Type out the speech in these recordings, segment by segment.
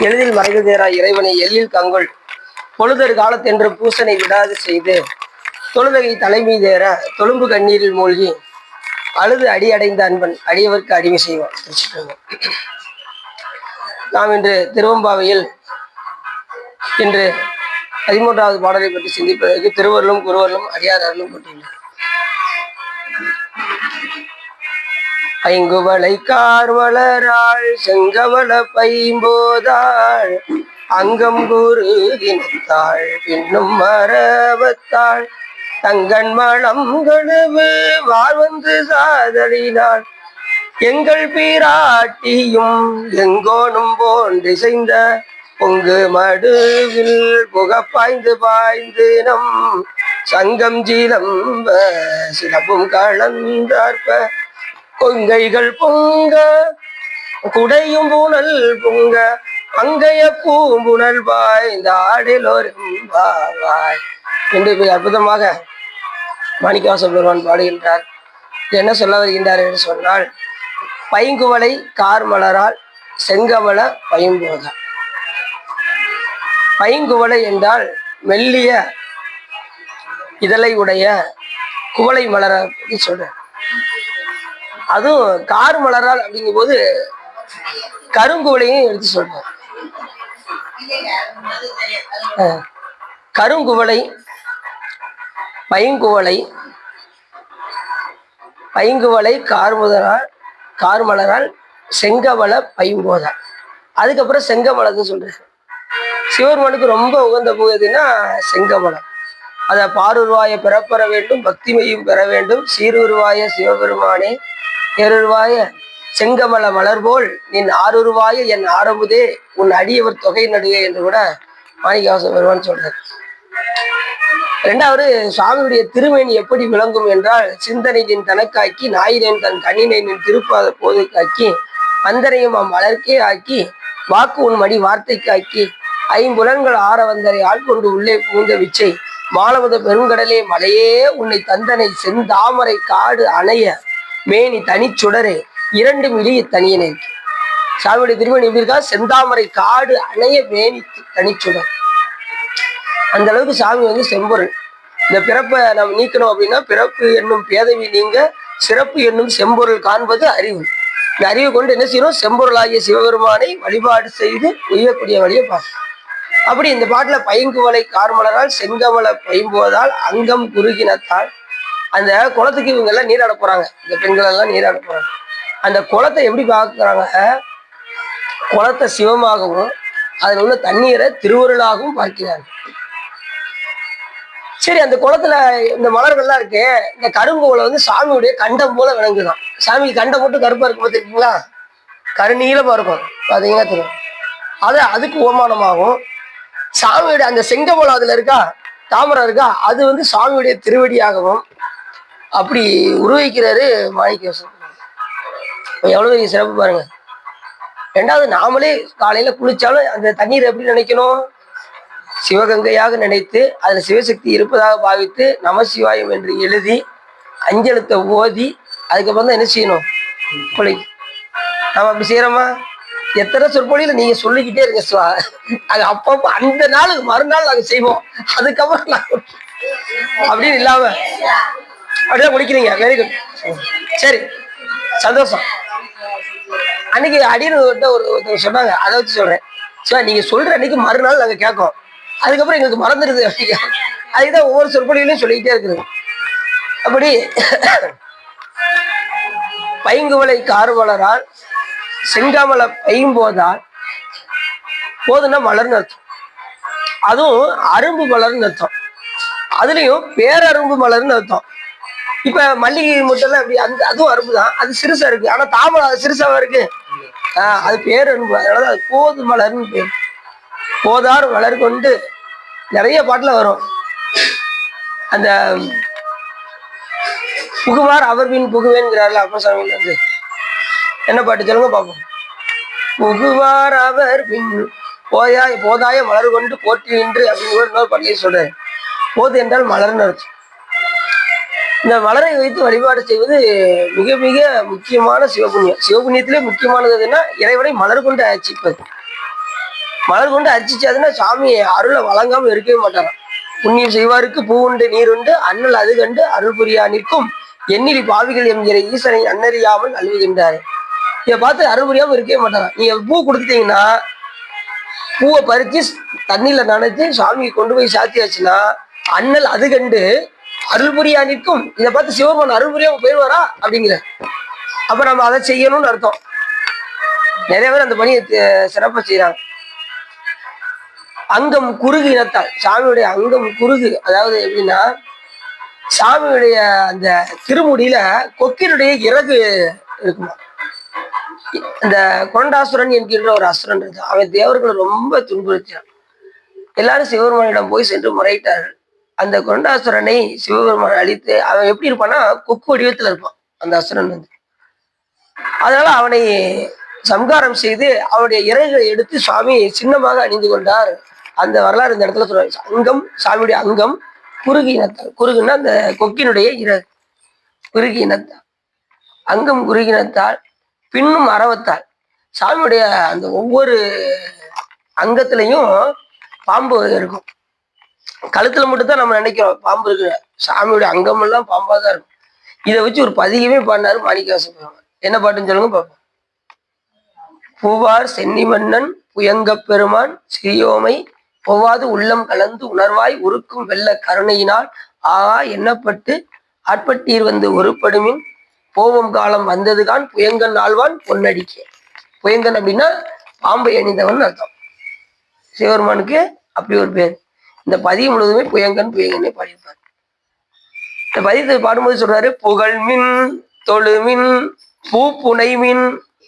எளிதில் மறைவு தேரா இறைவனை எல்லில் கங்குள் பொழுதொரு காலத்தென்று பூசனை விடாது செய்து தொழுதகை தலைமை தேர தொழும்பு கண்ணீரில் மூழ்கி அழுது அடியடைந்த அன்பன் அடியவர்க்கு அடிமை செய்வான். நாம் இன்று திருவம்பாவையில் இன்று 13வது பாடலை பற்றி சிந்திப்பதற்கு திருவருளும் குருவருளும் அடியார் அருளும் பற்றியுள்ளது. ஐங்குவளை கார்வளராள் செங்கவள பைம்போதாள் அங்கம் குருகினத்தாள் பின்னும் மரபத்தாள் தங்கன் மலம் கழுவு வாழ்வந்து சாதலினாள் எங்கள் பீராட்டியும் எங்கோனும் போன்றிசைந்த பொங்கு மடுவில் புகப்பாய்ந்து பாய்ந்து நம் சங்கம் ஜீலம்ப சிலப்பும் கலந்தார்ப்ப கொங்கைகள் பொங்க குடையும் புனல் பொங்க அங்கைய பூம்புணல் பாய்ந்தாடிலோரும்பாவாய் என்று அற்புதமாக மாணிக்கவாச பெருமான் பாடுகின்றார். என்ன சொல்ல வருகின்றார் என்று சொன்னால், பைங்குவளை கார்மலரால் செங்கமல பைம்போதா. பைங்குவளை என்றால் மெல்லிய இதழை உடைய குவளை மலர பற்றி சொல்றேன். அதுவும் கார் மலரால் அப்படிங்கும் போது கருங்குவளையும் எடுத்து சொல்றேன். கருங்குவளை பைங்குவளை பைங்குவளை கார்மலரால் செங்கமல பைம்போதா. அதுக்கப்புறம் செங்கமலன்னு சொல்றேன். சிவபெருமானுக்கு ரொம்ப உகந்த பூ எதுன்னா செங்கமலம். அதை பாருருவாய பெறப்பெற வேண்டும், பக்திமையும் பெற வேண்டும். சீருருவாய சிவபெருமானே ஏருருவாய செங்கமல மலர்போல் நின் ஆருருவாய என் ஆரமுதே உன் அடியவர் தொகை நடுவே என்று கூட மாணிக்கவாச பெருமான் சொல்றார். இரண்டாவது, சுவாமியுடைய திருமேனி எப்படி விளங்கும் என்றால், சிந்தனை நின் தனக்காக்கி நாயினேன் தன் கண்ணினை நின் திருப்பாத போதைக்காக்கி வந்தனையும் மலர்க்கே ஆக்கி வாக்கு உன் மடி வார்த்தைக்காக்கி ஐம்புலன்கள் ஆற வந்தரை ஆட்கொண்டு உள்ளே புகுந்த விச்சை மாலவத பெருங்கடலே மலையே உன்னை தந்தனை செந்தாமரை காடு அணைய மேனி தனிச்சுடரே இரண்டு மிளி தனியனை. சாமியுடைய திருமணி எப்படி இருக்கா? செந்தாமரை காடு அணைய மேனி தனிச்சுடர். அந்த அளவுக்கு சாமி வந்து செம்பொருள். இந்த பிறப்பை நம்ம நீக்கணும் அப்படின்னா, பிறப்பு என்னும் பேதவி நீங்க சிறப்பு என்னும் செம்பொருள் காண்பது அறிவு. இந்த அறிவை கொண்டு என்ன செய்யணும்? செம்பொருளாகிய சிவபெருமானை வழிபாடு செய்து உயரக்கூடிய வழியை பார்க்கணும். அப்படி இந்த பாட்டுல பைங்குவளை கார்மலரால் செங்கமல பைம்போதால் அங்கம் குறுகினத்தால், அந்த குளத்துக்கு இவங்க எல்லாம் நீராட போறாங்க. இந்த பெண்கள் எல்லாம் நீராட போறாங்க. அந்த குளத்தை எப்படி பார்க்குறாங்க? குளத்தை சிவமாகவும் அதில் உள்ள தண்ணீரை திருவருளாகவும் பார்க்கிறார்கள். சரி, அந்த குளத்துல இந்த மலர்கள்லாம் இருக்கு. இந்த கருங்குவளை வந்து சாமியுடைய கண்டம் போல விளங்குதான். சாமிக்கு கண்டம் மட்டும் கருப்பா இருக்கும் பார்த்துருக்கீங்களா? கருநீளமா இருக்கும், பாத்தீங்கன்னா தெரியும். அதுக்கு ஓமானமாகும். சாமியுடைய அந்த செங்கமலம் அதுல இருக்கா, தாமரை இருக்கா, அது வந்து சாமியுடைய திருவடியாகவும் அப்படி உருவகிக்கிறாரு மாணிக்கவாசகர். எவ்வளவு பெரிய சிறப்பு பாருங்க. ரெண்டாவது, நாமளே காலையில குளிச்சாலும் அந்த தண்ணீர் எப்படி நினைக்கணும்? சிவகங்கையாக நினைத்து அதுல சிவசக்தி இருப்பதாக பாவித்து நமசிவாயம் என்று எழுதி அஞ்செழுத்தை ஓதி அதுக்கப்புறம் தான் என்ன செய்யணும்? குளி. நம்ம அப்படி செய்யறோமா? எத்தனை சொற்பொழியில நீங்க சொல்லிக்கிட்டே இருங்க சுவா. அது அப்பப்போ அந்த நாளுக்கு மறுநாள் நாங்க செய்வோம். அதுக்கப்புறம் நாங்க அப்படின்னு இல்லாம அப்படிதான் குளிக்கிறீங்க. வெரி குட், சரி, சந்தோஷம். அன்னைக்கு அடின்னு ஒருத்தர் சொன்னாங்க, அதை வச்சு சொல்றேன். சார், நீங்க சொல்ற அன்னைக்கு மறுநாள் நாங்க கேட்கோம், அதுக்கப்புறம் எங்களுக்கு மறந்துடுது அப்படிங்க. அதுதான் ஒவ்வொரு சொற்பொழியிலையும் சொல்லிக்கிட்டே இருக்குது. அப்படி பைங்குவளை கார்வளரால் செங்கமல பைம்போதால், போதுன்னா மலர்னு அர்த்தம். அதுவும் அரும்பு மலர்னு அர்த்தம். அதுலயும் பேரரும்பு மலர்னு அர்த்தம். இப்ப மல்லிகை முட்டெல்லாம் எப்படி அதுவும் அரும்பு தான், அது சிறுசா இருக்கு. ஆனா தாமரை அது சிறுசாவா இருக்கு, அது பேரரும்பு. அதனாலதான் அது போது மலர்னு பேர். போதார் மலர் கொண்டு நிறைய பாட்டுல வரும். அந்த புகுவார் அவர் பின் புகுவேன்கிறார்ல அப்பசாமி வந்து, என்ன பாட்டு சொல்லுங்க பார்ப்போம். புகுவார் அவர் பின் போதாய மலர் கொண்டு போற்றி நின்று அப்படின்னு இன்னொரு பாட்டிலே சொல்றாரு. போது என்றால் மலர்னு அர்த்தம். இந்த மலரை வைத்து வழிபாடு செய்வது மிக மிக முக்கியமான சிவபுண்ணியம். சிவபுண்ணியத்திலே முக்கியமானது எதுன்னா இறைவனை மலர் கொண்டு அர்ச்சிப்பது. மலர் கொண்டு அர்ச்சிச்சாதுன்னா சாமி அருளை வழங்காம இருக்கவே மாட்டாராம். புண்ணியம் செய்வாருக்கு பூவுண்டு நீருண்டு அண்ணல் அது கண்டு அருள் புரியா நிற்கும் எண்ணிலி பாவிகள் என்கிற ஈசனை அன்னறியாமல் அழுவுகின்றாரு. இதை பார்த்து அருள் புரியாம இருக்கவே மாட்டாராம். நீங்க பூ கொடுத்துட்டீங்கன்னா பூவை பறிச்சு தண்ணியில நனைச்சு சாமிக்கு கொண்டு போய் சாத்தியாச்சுன்னா அண்ணல் அது கண்டு அருள் புரியா நிற்கும். இதை பார்த்து சிவபெருமான் அருள் புரியாம போயிடுவாரா அப்படிங்கிற. அப்ப நம்ம அதை செய்யணும்னு அர்த்தம். நிறைய பேர் அந்த பணியை சிறப்பா செய்யறாங்க. அங்கம் குறுகு இனத்தால் சாமியுடைய அங்கம் குறுகு, அதாவது எப்படின்னா சாமியுடைய அந்த திருமுடியில கொக்கினுடைய இறகு இருக்குமா. இந்த கொண்டாசுரன் என்கின்ற ஒரு அசுரன் இருக்கு. அவன் தேவர்களை ரொம்ப துன்புறுத்தினான். எல்லாரும் சிவபெருமானிடம் போய் சென்று முறையிட்டார்கள். அந்த கொண்டாசுரனை சிவபெருமான் அழித்து அவன் எப்படி இருப்பான்னா கொக்கு வடிவத்துல இருப்பான் அந்த அசுரன் வந்து. அதனால அவனை சம்காரம் செய்து அவனுடைய இறைகளை எடுத்து சுவாமி சின்னமாக அணிந்து கொண்டார். அந்த வரலாறு இந்த இடத்துல சொல்றாங்க. அங்கம் சாமியுடைய அங்கம் குறுகி இனத்தால். குறுகுன்னா அந்த கொக்கினுடைய இறகு குறுகி இனத்தால். அங்கம் குறுகினத்தால் பின்னும் அறவத்தால். சாமியுடைய அந்த ஒவ்வொரு அங்கத்திலையும் பாம்பு இருக்கும். கழுத்துல மட்டும்தான் நம்ம நினைக்கிறோம் பாம்பு இருக்கு. சாமியுடைய அங்கம் எல்லாம் பாம்பா தான் இருக்கும். இதை வச்சு ஒரு பதிகமே பாடினாரு மாணிக்கவாசக பெருமான். என்ன பாட்டுன்னு சொல்லுங்க பார்ப்போம். பூவார் சென்னி மன்னன் புயங்க பெருமான் சிறியோமை ஒவ்வாது உள்ளம் கலந்து உணர்வாய் உருக்கும் வெள்ள கருணையினால் ஆகா எண்ணப்பட்டு ஆட்பட்டீர் வந்து ஒருபடுமின் போவம் காலம் வந்ததுதான் புயங்கன் ஆழ்வான் பொன்னடிக்க. புயங்கன் அப்படின்னா பாம்பை அணிந்தவன் அர்த்தம். சிவபெருமானுக்கு அப்படி ஒரு பேர். இந்த பதியம் முழுவதுமே புயங்கன் புயங்கன்னே பாடியிருப்பார். இந்த பதியத்தை பாடும்போது சொல்றாரு, புகழ்மின் தொழுமின் பூ புனைமின்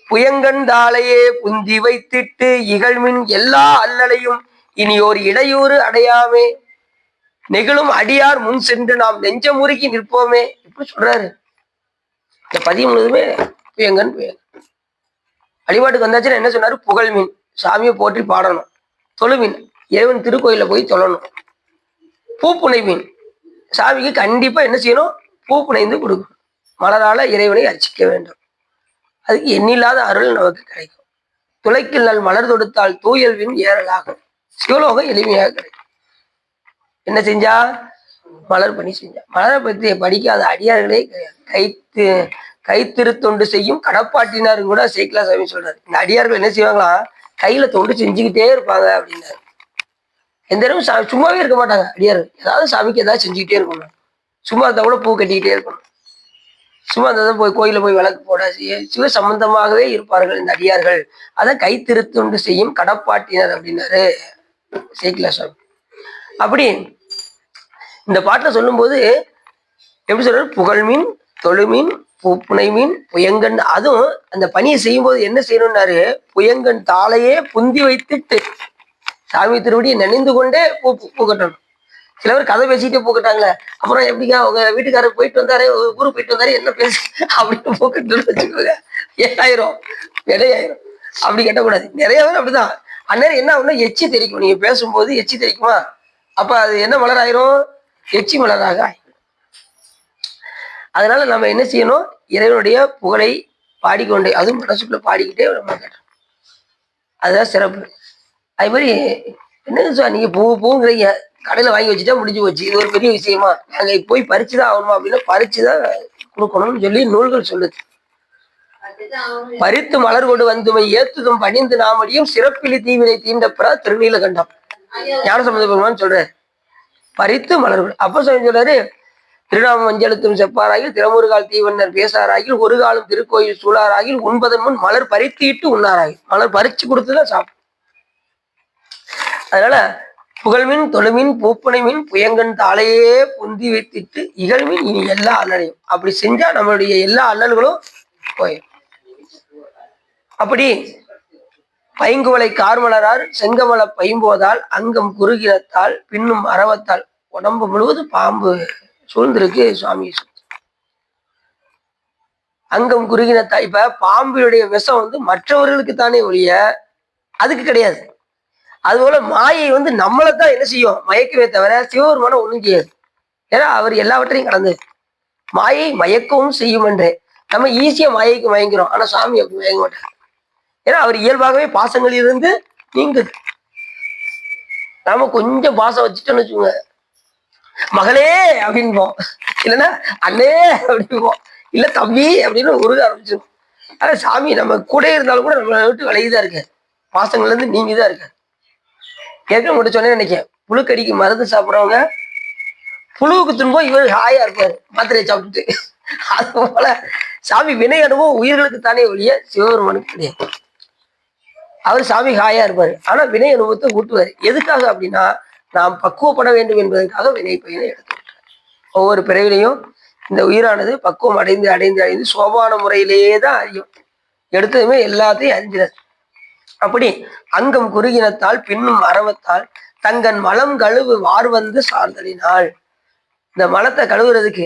புயங்கன் தாளையே புந்தி வைத்திட்டு இகழ்மின் எல்லா அல்லலையும் இனி ஒரு இடையூறு அடையாமே நெகிழும் அடியார் முன் சென்று நாம் நெஞ்சமுருகி நிற்போமே. இப்படி சொல்றாரு. இந்த பதியம் முழுவதுமே புயங்கன் புயங்கன். வழிபாட்டுக்கு வந்தாச்சுன்னா என்ன சொன்னாரு? புகழ்மீன் சாமியை போற்றி பாடணும். தொழுமீன் இறைவன் திருக்கோயில போய் தொழணும். பூப்புனை மீன் சாமிக்கு கண்டிப்பா என்ன செய்யணும்? பூ புனைந்து கொடுக்கணும். மலரால இறைவனை அர்ச்சிக்க வேண்டும். அதுக்கு எண்ணில்லாத அருள் நமக்கு கிடைக்கும். துளைக்கில் நல் மலர் தொடுத்தால் தூயல்வின் ஏறலாகும். சிவலோகம் எளிமையாக கிடைக்கும். என்ன செஞ்சா? மலர் பணி செஞ்சா. மலரை பற்றி படிக்காத அடியார்களே கைத்திருத்தொண்டு செய்யும் கடப்பாட்டினாரும் கூட சேக்கிலா சாமி சொல்றாரு. இந்த அடியார்கள் என்ன செய்வாங்களா? கையில தொண்டு செஞ்சுக்கிட்டே இருப்பாங்க அப்படின்னாரு. எந்த நேரமும் சும்மாவே இருக்க மாட்டாங்க அடியார்கள். ஏதாவது சாமிக்கு ஏதாவது செஞ்சுக்கிட்டே இருக்கணும். சும்மா இருந்தா கூட பூ கட்டிக்கிட்டே இருக்கணும். சும்மா இருந்தால் போய் கோயில போய் விளக்கு போட சிவ சம்பந்தமாகவே இருப்பார்கள் இந்த அடியார்கள். அதான் கைத்திருத்தொண்டு செய்யும் கடப்பாட்டினர் அப்படின்னாரு சேக்கிலா சாமி. அப்படி இந்த பாட்டில் சொல்லும்போது எப்படி சொல்றாரு? புகழ்மீன் தொழுமீன் புனை மீன் புயங்கன். அதுவும் அந்த பணியை செய்யும் போது என்ன செய்யணும்னாரு? புயங்கன் தாளையே புந்தி வைத்துட்டு சாமி திருவடியை நினைந்து கொண்டே பூ கட்டணும். சில பேர் கதை பேசிக்கிட்டே பூ கட்டாங்களே. அப்புறம் எப்படிங்க உங்க வீட்டுக்காரர் போயிட்டு வந்தாரு, ஊருக்கு போயிட்டு வந்தாரு, என்ன பேசு அப்படின்னு பூ கட்டுன்னு வச்சுக்கோங்க. ஏழாயிரம் விடையாயிரம். அப்படி கட்டக்கூடாது. நிறைய பேர் அப்படிதான். அந்நேரம் என்ன ஆகும்னா எச்சி தெரிக்கும். நீங்க பேசும்போது எச்சி தெரிக்குமா? அப்ப அது என்ன மலர் ஆயிரும்? எச்சி மலராக ஆயிரும். அதனால நம்ம என்ன செய்யணும்? இறைவனுடைய புகழை பாடிக்கொண்டே, அதுவும் மனசுக்குள்ள பாடிக்கிட்டே நம்ம கேட்டோம். அதுதான் சிறப்பு. அது மாதிரி என்னங்க சார் நீங்க பூங்கிறீங்க, கடையில வாங்கி வச்சுட்டா முடிஞ்சு போச்சு, இது ஒரு பெரிய விஷயமா? நாங்க போய் பறிச்சுதான் ஆகணுமா? அப்படின்னா பறிச்சுதான் கொடுக்கணும்னு சொல்லி நூல்கள் சொல்லுது. பறித்து மலர் கொண்டு வந்துமை ஏத்துதும் பணிந்து நாமடியும் சிறப்பிலி தீவினை தீண்டப்படா திருநீலகண்டம். ஞானசம்பந்த பெருமான் சொல்றாரு பறித்து மலர். அப்ப சொல்றாரு, திருநாம மஞ்சளுத்தும் செப்பாராகில் திறமுருகால் தீவன்னர் பேசாராகில் ஒரு காலம் திருக்கோயில் சூழாராகில் உண்பதன் முன் மலர் பறித்திட்டு உண்ணாராகில். மலர் பறிச்சு கொடுத்துதான் சாப்பிடும். அதனால புகழ்மின் தொழுமின் பூப்பனை மீன் புயங்கன் தாளையே புந்தி வைத்திட்டு இகழ்மின் இனி எல்லா அல்லலையும். அப்படி செஞ்சா நம்மளுடைய எல்லா அல்லல்களும் போயிடும். அப்படி பைங்குவளை கார்மலரார் செங்கமல பைம்போதால் அங்கம் குறுகினத்தால் பின்னும் அறவத்தால் உடம்பு முழுவதும் பாம்பு சூழ்ந்திருக்கு சுவாமி. அங்கம் குறுகினத்தால் இப்ப பாம்பினுடைய விஷம் வந்து மற்றவர்களுக்கு தானே ஒழிய அதுக்கு கிடையாது. அதுபோல மாயை வந்து நம்மளைத்தான் என்ன செய்யும்? மயக்கவே தவிர சிவபெருமானை ஒண்ணும் செய்யாது. ஏன்னா அவர் எல்லாவற்றையும் கடந்து. மாயை மயக்கவும் செய்யும் என்று. நம்ம ஈஸியா மாயைக்கு மயங்கிறோம், ஆனா சாமி அப்படி மயங்க மாட்டார். ஏன்னா அவர் இயல்பாகவே பாசங்களில் இருந்து நீங்குது. நாம கொஞ்சம் பாசம் வச்சுட்டோன்னு வச்சுக்கோங்க, மகளே அப்படின்போம், இல்லைன்னா அண்ணே அப்படின்போம், இல்ல தம்பி அப்படின்னு உருக ஆரம்பிச்சிடும். ஆனா சாமி நம்ம கூட இருந்தாலும் கூட நம்மளை விட்டு விலகிதான் இருக்க, பாசங்கள்ல இருந்து நீங்கிதான் இருக்க. ஏற்கனவே மட்டும் சொன்னேன்னு நினைக்கிறேன், புழுக்கடிக்கு மருந்து சாப்பிட்றவங்க புழுவுக்கு துன்பம் இவர் ஹாயா இருப்பாரு மாத்திரையை சாப்பிட்டுட்டு. அது போல சாமி வினை அனுபவம் உயிர்களுக்கு தானே ஒழிய சிவபெருமானுக்கு கிடையாது. அவர் சாமி ஹாயா இருப்பாரு, ஆனா வினை அனுபவத்தை ஊட்டுவாரு. எதுக்காக அப்படின்னா நாம் பக்குவப்பட வேண்டும் என்பதற்காக வினை பயனை எடுத்து ஒவ்வொரு பிறவிலையும் இந்த உயிரானது பக்குவம் அடைந்து அடைந்து அடைந்து சோபான முறையிலேயே தான் அறியும். எடுத்ததுமே எல்லாத்தையும் அறிஞ்சிடாது. அப்படி அங்கம் குறுகினத்தால் பின்னும் அரவத்தால் தங்கன் மலம் கழுவு வார் வந்து சார்ந்தலினால். இந்த மலத்தை கழுவுறதுக்கு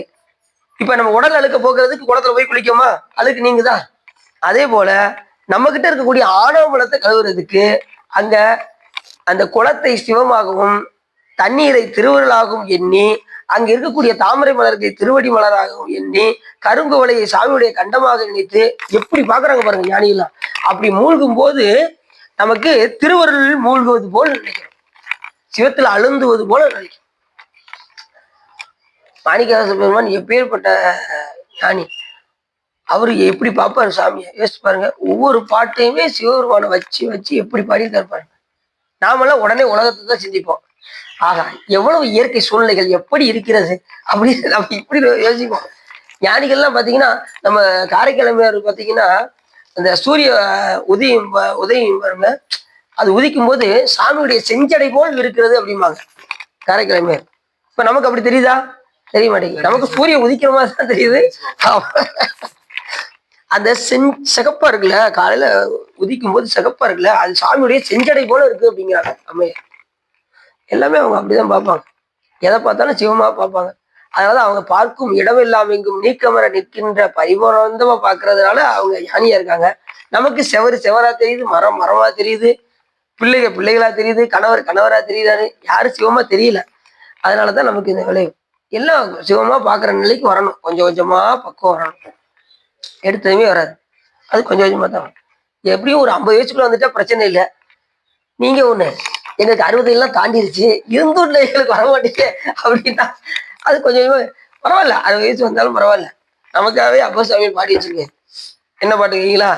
இப்ப நம்ம உடல் அழுக்க போக்குறதுக்கு குளத்துல போய் குளிக்கோமா, அழுக்கு நீங்குதான். அதே போல நம்ம கிட்ட இருக்கக்கூடிய ஆணவ மலத்தை கழுவுறதுக்கு அங்க அந்த குளத்தை சிவமாகவும் தண்ணீரை திருவருளாகவும் எண்ணி, அங்க இருக்கக்கூடிய தாமரை மலர்களை திருவடி மலராகவும் எண்ணி, கரும்பு வலையை சாமியுடைய கண்டமாக நினைத்து எப்படி பாக்குறாங்க பாருங்க ஞானிகள்லாம். அப்படி மூழ்கும் போது நமக்கு திருவருளில் மூழ்குவது போல் நினைக்கிறோம், சிவத்தில் அழுந்துவது போல நினைக்கிறோம். மாணிக்கவாச பெருமான் எப்பேற்பட்ட ஞானி, அவரு எப்படி பார்ப்பாரு சாமியை யோசிச்சு பாருங்க. ஒவ்வொரு பாட்டையுமே சிவபெருமானை வச்சு வச்சு எப்படி பாடியிருக்காரு பாருங்க. நாமெல்லாம் உடனே உலகத்தை தான் சிந்திப்போம், ஆகா எவ்வளவு இயற்கை சூழ்நிலைகள் எப்படி இருக்கிறது அப்படின்னு நம்ம இப்படி யோசிப்போம். ஞானிகள்லாம் பார்த்தீங்கன்னா நம்ம காரைக்கிழமையார் பார்த்தீங்கன்னா அந்த சூரிய உதயம் உதயம் பாருங்க, அது உதிக்கும் போது சாமியுடைய செஞ்சடை போல் இருக்கிறது அப்படிம்பாங்க காரைக்கிழமையார். இப்ப நமக்கு அப்படி தெரியுதா? தெரிய மாட்டேங்குது. நமக்கு சூரியன் உதிக்கிற மாதிரி தான் தெரியுது. அந்த சிகப்பா இருக்குல்ல, காலையில உதிக்கும் போது சிகப்பா இருக்குல்ல, அது சாமியுடைய செஞ்சடை போல இருக்கு அப்படிங்கிறாங்க அம்மையார். எல்லாமே அவங்க அப்படிதான் பார்ப்பாங்க, எதை பார்த்தாலும் சிவமா பார்ப்பாங்க. அதனால அவங்க பார்க்கும் இடமெல்லாம் எங்கும் நீக்கமர நிற்கின்ற பரிபூரணமா பார்க்கறதுனால அவங்க ஞானியா இருக்காங்க. நமக்கு செவரு செவரா தெரியுது, மரம் மரமா தெரியுது, பிள்ளைகள் பிள்ளைகளா தெரியுது, கணவர் கணவரா தெரியுதாரு, யாரும் சிவமா தெரியல. அதனாலதான் நமக்கு இந்த விளைவு. எல்லாம் சிவமா பார்க்குற நிலைக்கு வரணும், கொஞ்சம் கொஞ்சமா பக்குவம் வரணும், எடுத்ததுமே வராது, அது கொஞ்சம் கொஞ்சமா தான் வரும். எப்படியும் ஒரு 50 வயசுக்குள்ள வந்துட்டா பிரச்சனை இல்லை. நீங்க ஒண்ணு எங்களுக்கு 60 எல்லாம் தாண்டிருச்சு, இருந்தூர்ல எங்களுக்கு வர மாட்டீங்க அப்படின்னா அது கொஞ்சம் பரவாயில்ல, 60 வயசு வந்தாலும் பரவாயில்ல. நமக்காகவே அப்பா சாமி பாடி வச்சிருக்கேன். என்ன பாட்டு கேட்கலா?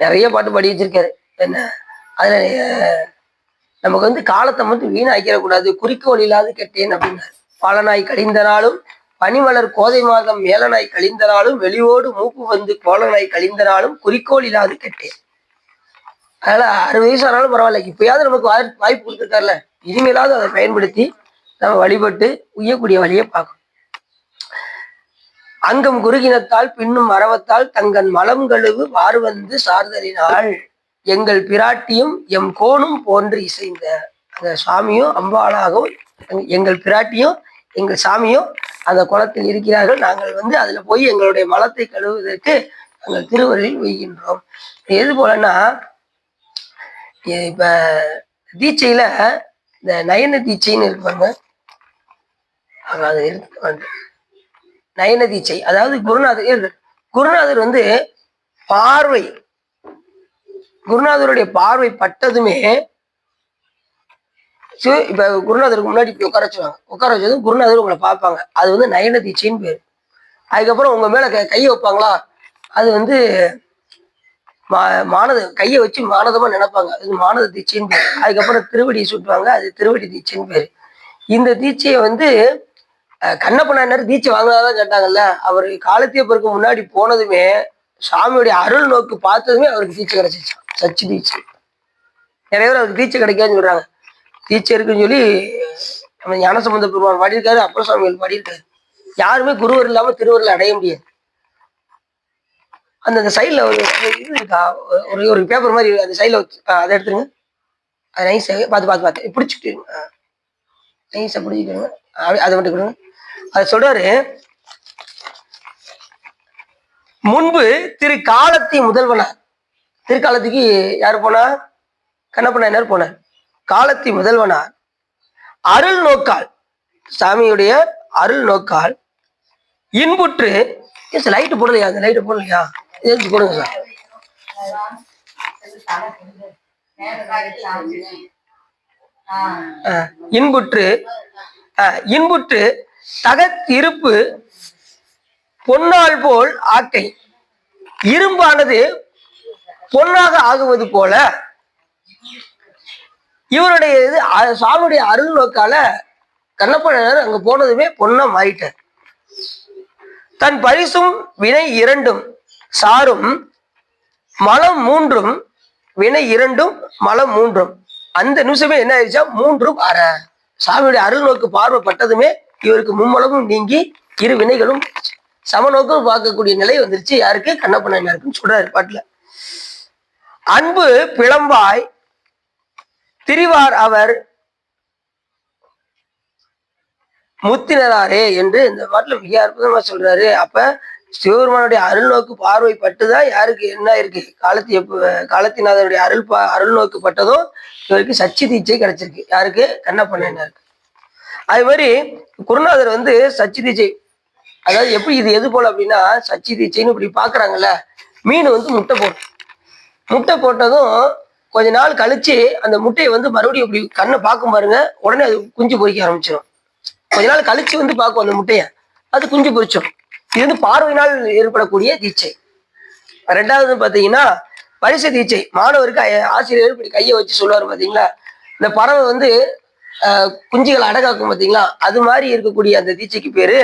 நிறைய பாட்டு பாடி வச்சிருக்காரு. என்ன அதுல நமக்கு வந்து காலத்தை மட்டும் வீணாக்கிடக்கூடாது, குறிக்கோள் இல்லாது கெட்டேன் அப்படின்னாரு. பாலனாய் கழிந்த நாளும் பனிமலர் கோதை மாதம் மேலனாய் கழிந்த நாளும் வெளியோடு மூப்பு வந்து கோலனாய் கழிந்த நாளும் குறிக்கோள் இல்லாது கெட்டேன். அதனால 60 வயசு ஆனாலும் பரவாயில்ல, இப்பயாவது நமக்கு வாய்ப்பு கொடுத்துருக்காருல, இனிமேலாவது அதை பயன்படுத்தி நம்ம வழிபட்டு உய்யக்கூடிய வழியை பார்க்கணும். அங்கம் குறுகினத்தால் பின்னும் மரவத்தால் தங்கன் மலம் கழுவு வாறு வந்து சார்தலினால் எங்கள் பிராட்டியும் எம் கோணும் போன்று இசைந்த. அந்த சாமியும் அம்பாளாகவும் எங்கள் பிராட்டியும் எங்கள் சாமியும் அந்த குளத்தில் இருக்கிறார்கள். நாங்கள் வந்து அதுல போய் எங்களுடைய மலத்தை கழுவுவதற்கு நாங்கள் திருவருளில் உய்கின்றோம். எது போலன்னா, இப்ப தீட்சையில இந்த நயன தீட்சைன்னு இருப்பாங்க, அது எடுத்து நயன தீட்சை. அதாவது குருநாதர் வந்து பார்வை, குருநாதருடைய பார்வை பட்டதுமே இப்ப குருநாதருக்கு முன்னாடி இப்படி உட்கார வச்சதும் குருநாதர் உங்களை பார்ப்பாங்க, அது வந்து நயன தீட்சைன்னு பேரு. அதுக்கப்புறம் உங்க மேல கையை வைப்பாங்களா, அது வந்து மானத கையை வச்சு மானதமா நினைப்பாங்க, அது மானத தீட்சைன்னு பேரு. அதுக்கப்புறம் திருவடி சுட்டுவாங்க, அது திருவடி தீட்சைன்னு பேரு. இந்த தீட்சையை வந்து கண்ணப்பனார் தீட்சை வாங்கினாதான் கேட்டாங்கல்ல, அவர் காலத்தீப்பருக்கு முன்னாடி போனதுமே சாமியுடைய அருள் நோக்கு பார்த்ததுமே அவருக்கு தீட்சை கிடைச்சிச்சு, சச்சி தீட்சை. நிறைய பேர் அவருக்கு தீட்சை கிடைக்காதுன்னு சொல்றாங்க. தீட்சை இருக்குன்னு சொல்லி நம்ம ஞானசம்பந்த பெருமாள் பாடியிருக்காரு, அப்பர் சுவாமிகள் பாடியிருக்காரு. யாருமே குருவர் இல்லாம திருவருளை அடைய முடியாது. அந்த சைட்ல ஒரு இது இருக்கா, ஒரு பேப்பர் மாதிரி அந்த சைட்ல வச்சு அதை எடுத்துருங்க, அதை நைஸா பார்த்து பிடிச்சிட்டு நைஸா பிடிச்சிக்கிறோங்க, அதை மட்டும் கொடுங்க. அதை சொல்றாரு, முன்பு திரு காலத்தி முதல்வனார், திருக்காலத்துக்கு யாரு போனா, கண்ணப்ப நாயனார் போனார். காலத்தி முதல்வனார் அருள் நோக்கால் சாமியுடைய அருள் நோக்கால் இன்புற்று. லைட்டு போடலையா? அந்த லைட்டு போடலையா? எதிர்த்து போடுங்க சார். இன்புற்று இன்புற்று தகத்திருப்பு பொன்னால் போல் ஆக்கை. இரும்பானது பொன்னாக ஆகுவது போல இவருடைய இது சுவாமியுடைய அருள் நோக்கால கண்ணப்பனார் அங்க போனதுமே பொன்னா மாறிட்டார். தன் பரிசும் வினை இரண்டும் சாரும் மலம் மூன்றும், வினை இரண்டும் மலம் மூன்றும். அந்த நிமிஷமே என்ன ஆயிடுச்சா? மூன்றும் அற. சாமியுடைய அருள் நோக்கு பார்வைப்பட்டதுமே இவருக்கு மும்மலமும் நீங்கி இரு வினைகளும் சமநோக்கம் பார்க்கக்கூடிய நிலை வந்துருச்சு. யாருக்கு? கண்ணப்பனாருக்குன்னு சொல்றாரு பாட்டுல. அன்பு பிளம்பாய் திரிவார் அவர் முத்தினராரே என்று இந்த பாட்டுல மிக அற்புதமா சொல்றாரு. அப்ப சிவபெருமானுடைய அருள் நோக்கு பார்வை பட்டுதான் யாருக்கு என்ன இருக்கு? காலத்தினாதருடைய அருள் நோக்கு பட்டதும் இவருக்கு சச்சி தீட்சை கிடைச்சிருக்கு. யாருக்கு? கண்ணப்பனாருக்கு. அது மாதிரி குருநாதர் வந்து சச்சி தீட்சை, அதாவது எப்படி இது எது போல அப்படின்னா, சச்சி தீட்சைன்னு இப்படி பாக்குறாங்கல்ல, மீன் வந்து முட்டை போட்டதும் கொஞ்ச நாள் கழிச்சு அந்த முட்டையை வந்து மறுபடியும் இப்படி கண்ணை பார்க்கும் பாருங்க, உடனே அது குஞ்சு பொறிக்க ஆரம்பிச்சிடும். கொஞ்ச நாள் கழிச்சு வந்து பார்க்கும் அந்த முட்டைய, அது குஞ்சு பொறிச்சிடும். இது வந்து பார்வையினால் ஏற்படக்கூடிய தீட்சை. ரெண்டாவது பாத்தீங்கன்னா பரிசு தீட்சை. மாணவருக்கு ஆசிரியர் இப்படி கையை வச்சு சொல்லுவாரு பாத்தீங்களா, இந்த பறவை வந்து குஞ்சுகளை அடகாக்கும் பாத்தீங்களா, அது மாதிரி இருக்கக்கூடிய அந்த தீட்சைக்கு பேரு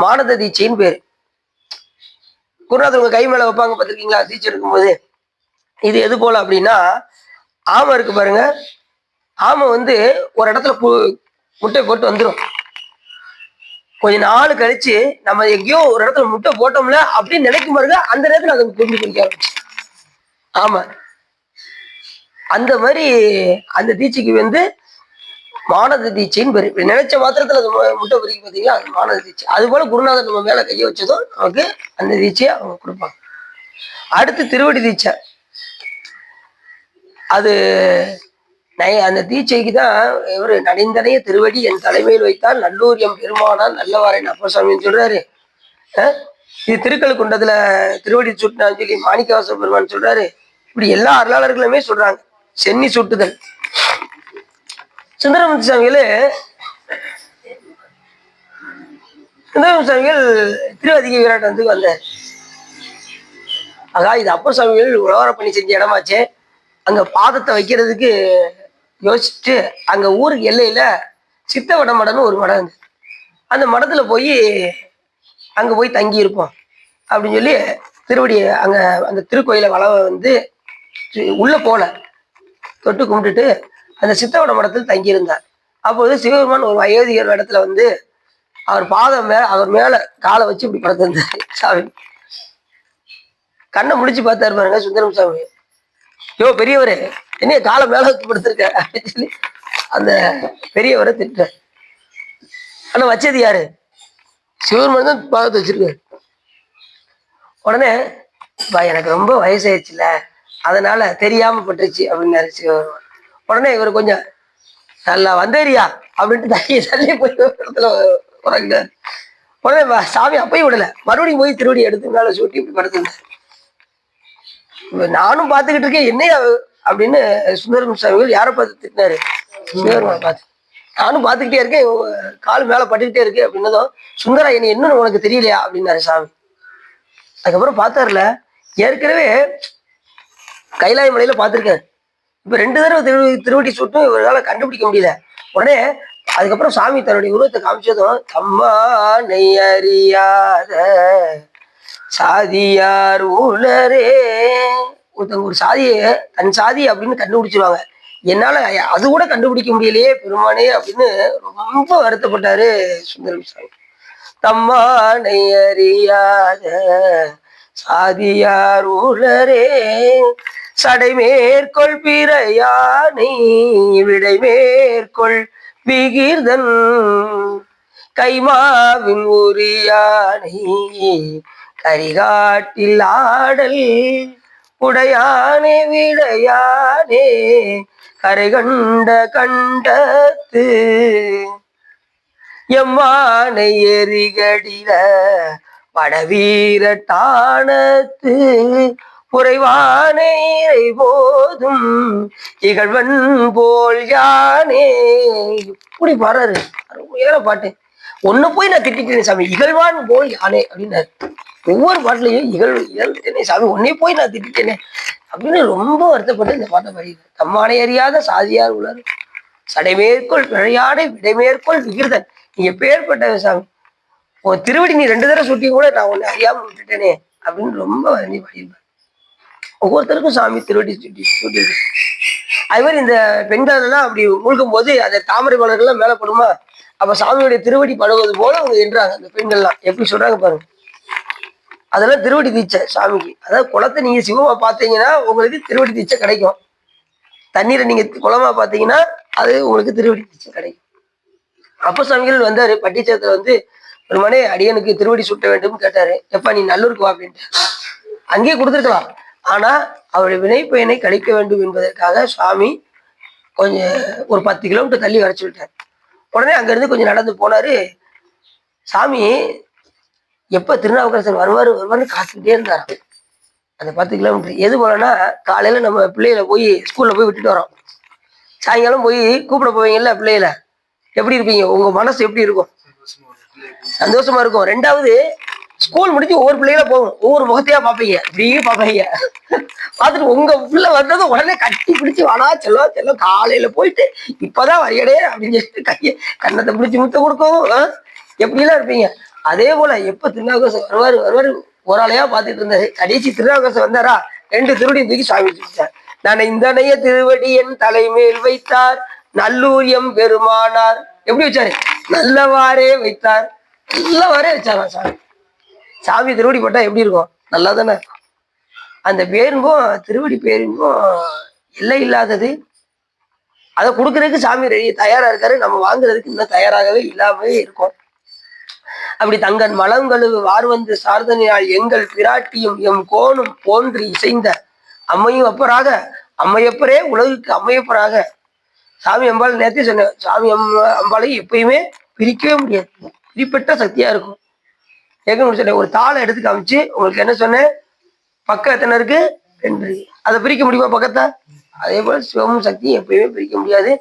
மானத தீட்சைன்னு பேரு. குருநாதர் உங்க கை மேல வைப்பாங்க பாத்திருக்கீங்களா தீட்சை இருக்கும்போது? இது எது போல அப்படின்னா, ஆமை இருக்கு பாருங்க, ஆமை வந்து ஒரு இடத்துல முட்டை போட்டு வந்துடும். கொஞ்ச நாள் கழிச்சு நம்ம எங்கேயோ ஒரு இடத்துல முட்டை போட்டோம்ல அப்படின்னு நினைக்கும் பாருங்க, அந்த நேரத்துல அதை குஞ்சு பிடிக்க ஆரம்பிச்சு. ஆமா, அந்த மாதிரி அந்த தீட்சைக்கு வந்து மானத தீட்சைன்னு பேரு. நினைச்ச மாத்திரத்துல அது முட்டை பொறிக்க பார்த்தீங்களா, அது மானத தீட்சை. அது போல குருநாதர் நம்ம மேல கையை வச்சதும் நமக்கு அந்த தீட்சையை அவங்க கொடுப்பாங்க. அடுத்து திருவடி தீட்சை. அது அந்த தீட்சைக்கு தான் இவரு நடிந்தனைய திருவடி என் தலைமையில் வைத்தால் நல்லூர் எம் பெருமானால் நல்லவாரன் அப்பசாமின்னு சொல்றாரு. இது திருக்கழுக்குன்றத்துல திருவடி சுட்டினான்னு சொல்லி மாணிக்கவாச பெருமான் சொல்றாரு. இப்படி எல்லா அருளாளர்களுமே சொல்றாங்க. சென்னி சுட்டுதல். சுந்தரமூர்த்தி சுவாமிகள் திருவதிக வீராட்டத்துக்கு வந்தார். ஆகா, இது அப்பர் சுவாமிகள் உழவர பணி செஞ்ச இடமாச்சே, அங்க பாதத்தை வைக்கிறதுக்கு யோசிச்சுட்டு அங்க ஊருக்கு எல்லையில சித்தவட மடம்னு ஒரு மடம் இருந்து, அந்த மடத்துல அங்க போய் தங்கி இருப்போம் அப்படின்னு சொல்லி திருவடி அங்க அந்த திருக்கோயில வந்து உள்ள போல தொட்டு கும்பிட்டுட்டு அந்த சித்தவட மடத்தில் தங்கி இருந்தார். அப்போது சிவபெருமான் ஒரு வயோதிகர் இடத்துல வந்து அவர் பாதம் அவர் மேல காலை வச்சு இப்படி படுத்திருந்தாரு. சாமி கண்ணை முடிச்சு பார்த்தாரு பாருங்க சுந்தரம் சாமி. யோ பெரியவரே, என்னைய காலை மேல வச்சு படுத்திருக்க அப்படின்னு சொல்லி அந்த பெரியவரை திட்ட. ஆனா வச்சது யாரு? சிவபெருமான் தான் பாதத்தை வச்சிருக்காரு. உடனே எனக்கு ரொம்ப வயசாயிடுச்சுல, அதனால தெரியாம பட்டுருச்சு அப்படின்னாரு சிவபெருமான். உடனே இவர் கொஞ்சம் நல்லா வந்தேரியா அப்படின்ட்டு தள்ளி போய் இடத்துல உறங்கினார். உடனே சாமி அப்பயும் விடல, மறுபடியும் போய் திருவடி எடுத்து மேல சூட்டி இப்படி படுத்திருந்தார். நானும் பார்த்துக்கிட்டு இருக்கேன் என்னையா அப்படின்னு சுந்தரம் சாமிகள் யாரை பார்த்து திட்டினாரு? சிவபெருமான் பார்த்து. நானும் பார்த்துக்கிட்டே இருக்கேன், கால் மேல பட்டுக்கிட்டே இருக்கு அப்படின்னதும், சுந்தரா என்ன உனக்கு தெரியலையா அப்படின்னாரு சாமி. அதுக்கப்புறம் பார்த்தாருல, ஏற்கனவே கைலாய மலையில பார்த்துருக்காரு. இப்ப 2 தடவை திருவடி சுட்டும் இவரால் கண்டுபிடிக்க முடியல. உடனே அதுக்கப்புறம் சாமி தன்னுடைய உருவத்தை காமிச்சதும், தம்மானை அறியாத சாதியார் உலரே. ஒருத்தவங்க ஒரு சாதியை தன் சாதி அப்படின்னு கண்டுபிடிச்சிருவாங்க, என்னால அது கூட கண்டுபிடிக்க முடியலையே பெருமானே அப்படின்னு ரொம்ப வருத்தப்பட்டாரு சுந்தரம் சாமி. தம்மானை அறியாத சாதியார் உலரே சடை மேற்கொள் பிறையானை விடை மேற்கொள் விகிர்தன் கைமாவின் உரியானை கரிகாட்டில் ஆடல் உடையானே விடையானே கரை கண்ட கண்டத்து. எம்மானை எரிகடில படவீரட்டானத்து குறைவானை போதும் இகழ்வன் போல் யானே. இப்படி பாடுறாரு, அருமையான பாட்டு. ஒன்னு போய் நான் திட்டிட்டேனே சாமி, இகழ்வான் போல் யானே அப்படின்னாரு. ஒவ்வொரு பாட்டுலையும் இகழ்விட்டேனே சாமி, ஒன்னே போய் நான் திட்டிட்டேனே அப்படின்னு ரொம்ப வருத்தப்பட்டு இந்த பாட்டை பாடிடுறாரு. தம்மானை அறியாத சாதியார் உள்ளார் சடைமேற்கொள் பிழையாடை விடைமேற்கொள் விகிர்தன். நீங்க பேர்பட்ட சாமி, உன் திருவடி நீ 2 தடவை சுட்டி கூட நான் உன்னை அறியாம விட்டுட்டேனே அப்படின்னு ரொம்ப வருந்தி பாடியிருப்பார். ஒவ்வொருத்தருக்கும் சாமி திருவடி சுட்டி. அது மாதிரி இந்த பெண்கள் எல்லாம் அப்படி மூழ்கும் போது அந்த தாமரை மலர்கள்லாம் மேல படுமா, அப்ப சாமியுடைய திருவடி படுவது போல அவங்க என்றாங்க. அந்த பெண்கள்லாம் எப்படி சொல்றாங்க பாருங்க. அதெல்லாம் திருவடி தீட்சை சாமிக்கு. அதாவது குளத்தை நீங்க சிவமா பார்த்தீங்கன்னா உங்களுக்கு திருவடி தீட்சை கிடைக்கும். தண்ணீரை நீங்க குளமா பார்த்தீங்கன்னா அது உங்களுக்கு திருவடி தீட்சை கிடைக்கும். அப்ப சாமிகள் வந்தாரு பட்டிச்சேரத்துல வந்து, ஒரு மனே அடியனுக்கு திருவடி சுட்ட வேண்டும் கேட்டாரு. எப்பா நீ நல்லூருக்கு வா அப்படின்ட்டு அங்கேயே கொடுத்துருக்கலாம். ஆனா அவருடைய வினைப்பயனை கழிக்க வேண்டும் என்பதற்காக சுவாமி கொஞ்சம் ஒரு 10 கிலோமீட்டர் தள்ளி வரைச்சு விட்டார். உடனே அங்கிருந்து கொஞ்சம் நடந்து போனாரு. சாமி எப்ப திருநாவுக்கரசர் வருவாருன்னு காத்துக்கிட்டே இருந்தாராம். அந்த 10 கிலோமீட்டர் எது போலன்னா, காலையில நம்ம பிள்ளைகளை போய் ஸ்கூல்ல போய் விட்டுட்டு வரோம், சாயங்காலம் போய் கூப்பிட போவீங்கல்ல பிள்ளைகளை, எப்படி இருப்பீங்க? உங்க மனசு எப்படி இருக்கும்? சந்தோஷமா இருக்கும். 2வது ஸ்கூல் முடிச்சு ஒவ்வொரு பிள்ளைகள போகும், ஒவ்வொரு முகத்தையா பார்ப்பீங்க, இப்படியே பார்ப்பீங்க. பார்த்துட்டு உங்க பிள்ளை வந்ததும் உடனே கட்டி பிடிச்சி வாடா செல்லம் செல்லம், காலையில போயிட்டு இப்பதான் வரையடே அப்படின்னு சொல்லிட்டு கண்ணத்தை பிடிச்சி முத்த கொடுக்கும். எப்படிலாம் இருப்பீங்க. அதே போல எப்ப திருநாவுக்கரசர் வருவாரு ஒரு ஆளையா பார்த்துட்டு இருந்தாரு. கடைசி திருநாவுக்கரசர் வந்தாரா, 2 திருவடியும் தூக்கி சாமி வச்சுட்டார். நான் இந்த நைய திருவடி என் தலைமேல் வைத்தார் நல்லூர் எம் பெருமானார். எப்படி வச்சாரு? நல்லவாறே வைத்தார், நல்லவாறே வச்சாரா சாமி. சாமி திருவடி போட்டா எப்படி இருக்கும்? நல்லா தானே இருக்கும். அந்த பேருங்கும் திருவடி பேருங்கும் எல்லை இல்லாதது. அதை கொடுக்கறதுக்கு சாமி தயாரா இருக்காரு. நம்ம வாங்குறதுக்கு இன்னும் தயாராகவே இல்லாமவே இருக்கும். அப்படி தங்கன் மலங்கழுவு வார்வந்து சார்தனினால் எங்கள் பிராட்டியும் எம் கோணும் போன்று இசைந்த அம்மையும் அப்பராக அம்மையப்பரே உலகுக்கு அம்மையப்பராக. சாமி அம்பாள் நேரத்தையும் சொன்னேன், சாமி அம்பாளை எப்பயுமே பிரிக்கவே முடியாது, பிரிப்பட்ட சக்தியா இருக்கும். ஏற்கனவே சொன்னேன், ஒரு தாளை எடுத்து காமிச்சு உங்களுக்கு என்ன சொன்னேன், பக்கம் எத்தனை இருக்கு? 2 இருக்கு. அதை பிரிக்க முடியுமா பக்கத்தை? அதே போல சிவமும் சக்தியும் எப்பயுமே பிரிக்க முடியாது.